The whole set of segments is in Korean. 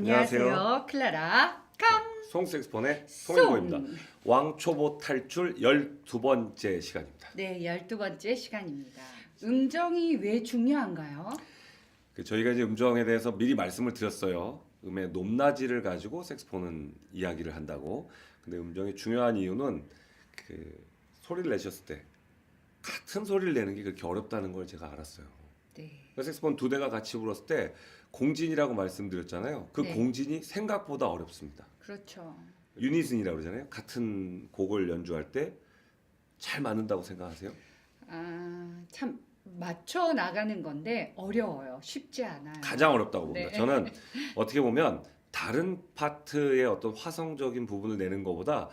안녕하세요. 클라라 강 송색스폰의 송. 송인고입니다. 왕초보 탈출 12번째 시간입니다. 네, 12번째 시간입니다. 음정이 왜 중요한가요? 저희가 이제 음정에 대해서 미리 말씀을 드렸어요. 음의 높낮이를 가지고 색스폰은 이야기를 한다고. 근데 음정이 중요한 이유는 소리를 내셨을 때 같은 소리를 내는 게 그렇게 어렵다는 걸 제가 알았어요. 네. 색스폰 두 대가 같이 불었을 때 공진이라고 말씀드렸잖아요. 그 네. 공진이 생각보다 어렵습니다. 그렇죠. 유니슨이라고 그러잖아요. 같은 곡을 연주할 때 잘 맞는다고 생각하세요? 참 맞춰 나가는 건데 어려워요. 쉽지 않아요. 가장 어렵다고 봅니다. 네. 저는 어떻게 보면 다른 파트의 어떤 화성적인 부분을 내는 것보다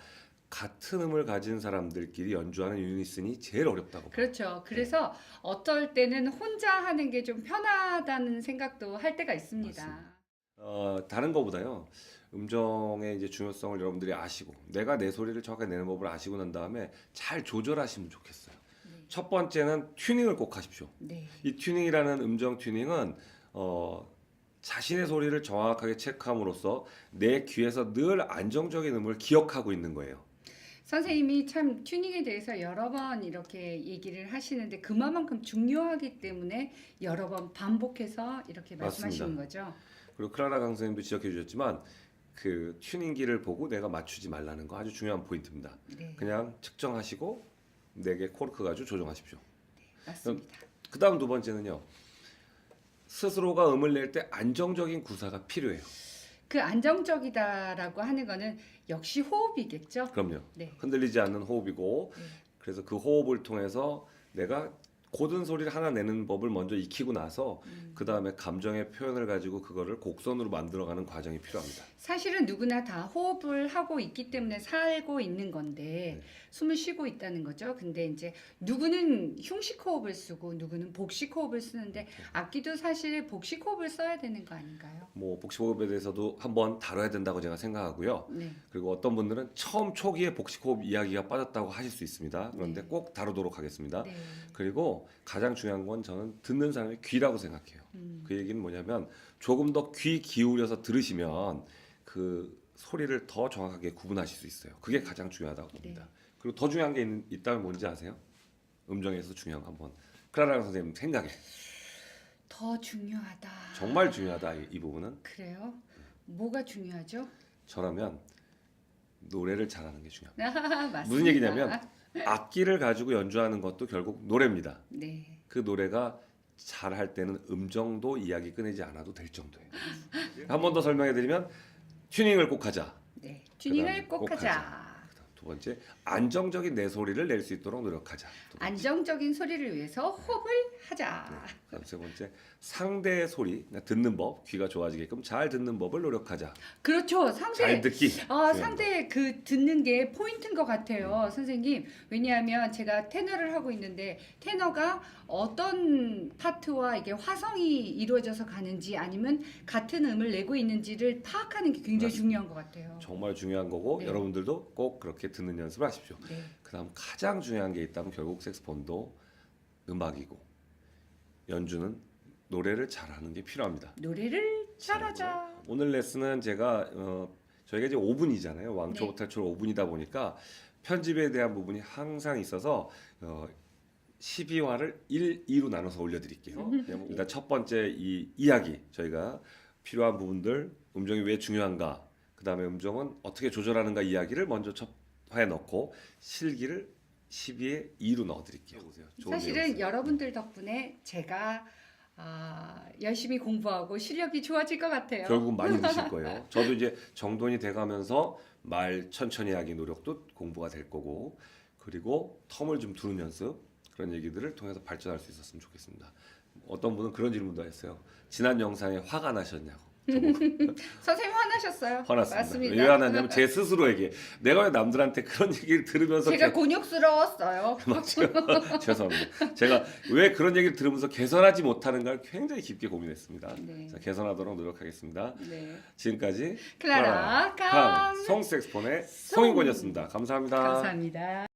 같은 음을 가진 사람들끼리 연주하는 유니슨이 제일 어렵다고 봐요. 그렇죠. 그래서 어떨 때는 혼자 하는 게 좀 편하다는 생각도 할 때가 있습니다. 맞습니다. 다른 것보다요. 음정의 이제 중요성을 여러분들이 아시고 내가 내 소리를 정확하게 내는 법을 아시고 난 다음에 잘 조절하시면 좋겠어요. 네. 첫 번째는 튜닝을 꼭 하십시오. 네. 이 튜닝이라는 음정 튜닝은 자신의 소리를 정확하게 체크함으로써 내 귀에서 늘 안정적인 음을 기억하고 있는 거예요. 선생님이 참 튜닝에 대해서 여러 번 이렇게 얘기를 하시는데 그만큼 중요하기 때문에 여러 번 반복해서 이렇게 말씀하시는 거죠. 그리고 클라라 강사님도 지적해 주셨지만 그 튜닝기를 보고 내가 맞추지 말라는 거 아주 중요한 포인트입니다. 네, 그냥 측정하시고 내게 코르크 가지고 조정하십시오. 맞습니다. 그 다음 두 번째는요. 스스로가 음을 낼 때 안정적인 구사가 필요해요. 그 안정적이다라고 하는 거는 역시 호흡이겠죠. 그럼요. 네. 흔들리지 않는 호흡이고 네. 그래서 그 호흡을 통해서 내가 고든 소리를 하나 내는 법을 먼저 익히고 나서 그 다음에 감정의 표현을 가지고 그거를 곡선으로 만들어가는 과정이 필요합니다. 사실은 누구나 다 호흡을 하고 있기 때문에 살고 있는 건데 네. 숨을 쉬고 있다는 거죠. 근데 이제 누구는 흉식 호흡을 쓰고 누구는 복식 호흡을 쓰는데 악기도 사실 복식 호흡을 써야 되는 거 아닌가요? 뭐 복식호흡에 대해서도 한번 다뤄야 된다고 제가 생각하고요. 네. 그리고 어떤 분들은 처음 초기에 복식호흡 이야기가 빠졌다고 하실 수 있습니다. 그런데 네. 꼭 다루도록 하겠습니다. 네. 그리고 가장 중요한 건 저는 듣는 사람의 귀라고 생각해요. 그 얘기는 뭐냐면 조금 더 귀 기울여서 들으시면 그 소리를 더 정확하게 구분하실 수 있어요. 그게 가장 중요하다고 봅니다. 네. 그리고 더 중요한 게 있다면 뭔지 아세요? 음정에서 중요한 거 한번 클라라 선생님 생각에 더 중요하다. 정말 중요하다 이 부분은 그래요? 뭐가 중요하죠? 저라면 노래를 잘하는 게 중요합니다. 맞습니다. 무슨 얘기냐면 악기를 가지고 연주하는 것도 결국 노래입니다. 네. 그 노래가 잘할 때는 음정도 이야기 꺼내지 않아도 될 정도예요. 한 번 더 설명해 드리면 튜닝을 꼭 하자. 네. 튜닝을 그다음에 꼭 꼭 하자. 두 번째, 안정적인 내 소리를 낼 수 있도록 노력하자. 두 번째. 안정적인 소리를 위해서 호흡을 하자. 그다음 세 번째, 상대의 소리, 듣는 법, 귀가 좋아지게끔 잘 듣는 법을 노력하자. 그렇죠. 잘 상대 듣기. 중요한 상대 그 듣는 게 포인트인 것 같아요, 선생님. 왜냐하면 제가 테너를 하고 있는데 테너가 어떤 파트와 이게 화성이 이루어져서 가는지 아니면 같은 음을 내고 있는지를 파악하는 게 굉장히 맞습니다. 중요한 것 같아요. 정말 중요한 거고 네. 여러분들도 꼭 그렇게 듣는 연습을 하십시오. 네. 그다음 가장 중요한 게 있다면 결국 색스폰도 음악이고 연주는 노래를 잘하는 게 필요합니다. 노래를 잘하자. 오늘 레슨은 제가 저희가 이제 5분이잖아요. 왕초보 네. 탈출 5분이다 보니까 편집에 대한 부분이 항상 있어서 12화를 1, 2로 나눠서 올려드릴게요. 일단 첫 번째 이 이야기 저희가 필요한 부분들 음정이 왜 중요한가 그 다음에 음정은 어떻게 조절하는가 이야기를 먼저 첫 화에 넣고 실기를 12에 2로 넣어드릴게요. 좋은 사실은 내용. 여러분들 덕분에 제가 열심히 공부하고 실력이 좋아질 것 같아요. 결국 많이 느실 거예요. 저도 이제 정돈이 돼가면서 말 천천히 하기 노력도 공부가 될 거고 그리고 텀을 좀 두는 연습 그런 얘기들을 통해서 발전할 수 있었으면 좋겠습니다. 어떤 분은 그런 질문도 했어요. 지난 영상에 화가 나셨냐고. 선생님 화나셨어요? 화났습니다. 맞습니다. 왜 화났냐면 제 스스로에게 내가 왜 남들한테 그런 얘기를 들으면서 제가 곤욕스러웠어요. 맞아요. 죄송합니다. 제가 왜 그런 얘기를 들으면서 개선하지 못하는가를 굉장히 깊게 고민했습니다. 네. 자, 개선하도록 노력하겠습니다. 네. 지금까지 클라라 강 송색스폰의 송인권이었습니다. 감사합니다. 감사합니다.